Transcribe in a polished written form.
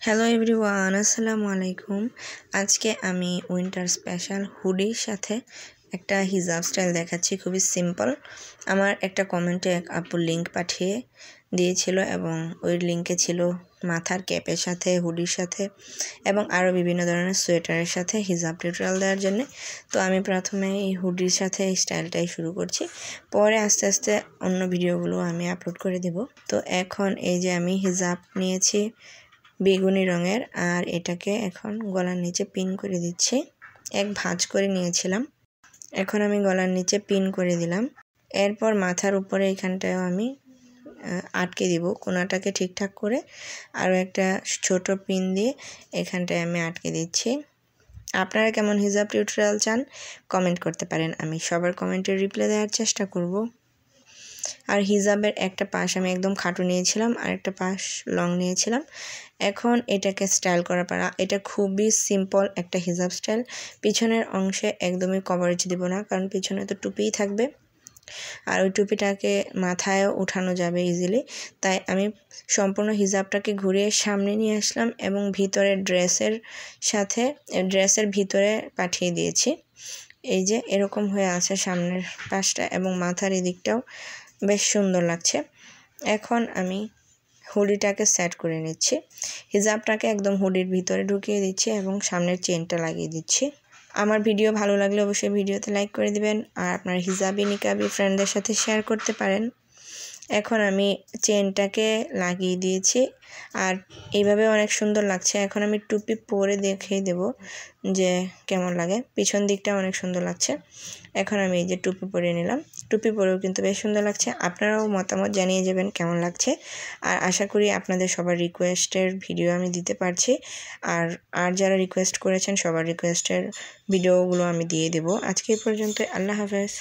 Hello everyone, আসসালামু আলাইকুম। আজকে আমি উইন্টার স্পেশাল হুডির সাথে একটা হিজাব স্টাইল দেখাচ্ছি, খুবই সিম্পল। আমার একটা কমেন্টে এক আপু লিঙ্ক পাঠিয়ে দিয়েছিল এবং ওই লিঙ্কে ছিল মাথার ক্যাপের সাথে, হুডির সাথে এবং আরও বিভিন্ন ধরনের সোয়েটারের সাথে হিজাব টিউটোরিয়াল দেওয়ার জন্য। তো আমি প্রথমে এই হুডির সাথে এই স্টাইলটাই শুরু করছি, পরে আস্তে আস্তে অন্য ভিডিওগুলো আমি আপলোড করে দেব। তো এখন এই যে আমি হিজাব নিয়েছি বেগুনি রঙের, আর এটাকে এখন গলার নিচে পিন করে দিচ্ছি। এক ভাঁজ করে নিয়েছিলাম, এখন আমি গলার নিচে পিন করে দিলাম। এরপর মাথার উপরে এখানটায়ও আমি আটকে দিব কোনাটাকে ঠিকঠাক করে, আরও একটা ছোট পিন দিয়ে এখানটায় আমি আটকে দিচ্ছি। আপনারা কেমন হিজাব টিউটোরিয়াল চান কমেন্ট করতে পারেন, আমি সবার কমেন্টের রিপ্লাই দেওয়ার চেষ্টা করব। আর হিজাবের একটা পাশ আমি একদম খাটো নিয়েছিলাম আর একটা পাশ লং নিয়েছিলাম। এখন এটাকে স্টাইল করার পর, এটা খুবই সিম্পল একটা হিজাব স্টাইল। পিছনের অংশে একদমই কভারেজ দিব না, কারণ পিছনে তো টুপিই থাকবে আর ওই টুপিটাকে মাথায়ও উঠানো যাবে ইজিলি। তাই আমি সম্পূর্ণ হিজাবটাকে ঘুরিয়ে সামনে নিয়ে আসলাম এবং ভিতরে ড্রেসের ভিতরে পাঠিয়ে দিয়েছি। এই যে এরকম হয়ে আছে সামনের পাশটা, এবং মাথার এদিকটাও বেশ সুন্দর লাগছে। এখন আমি হুডিটাকে সেট করে নিচ্ছি, হিজাবটাকে একদম হুডির ভিতরে ঢুকিয়ে দিচ্ছি এবং সামনের চেনটা লাগিয়ে দিচ্ছি। আমার ভিডিও ভালো লাগলে অবশ্যই ভিডিওতে লাইক করে দিবেন, আর আপনার হিজাবি নিকাবি ফ্রেন্ডদের সাথে শেয়ার করতে পারেন। এখন আমি চেনটাকে লাগিয়ে দিয়েছি আর এইভাবে অনেক সুন্দর লাগছে। এখন আমি টুপি পরে দেখিয়ে দেব যে কেমন লাগে, পিছন দিকটা অনেক সুন্দর লাগছে। এখন আমি এই যে টুপি পরে নিলাম, টুপি পরেও কিন্তু বেশ সুন্দর লাগছে। আপনারাও মতামত জানিয়ে যাবেন কেমন লাগছে, আর আশা করি আপনাদের সবার রিকোয়েস্টের ভিডিও আমি দিতে পারছি। আর যারা রিকোয়েস্ট করেছেন সবার রিকোয়েস্টের ভিডিওগুলো আমি দিয়ে দেব। আজকে এই পর্যন্ত, আল্লাহ হাফেজ।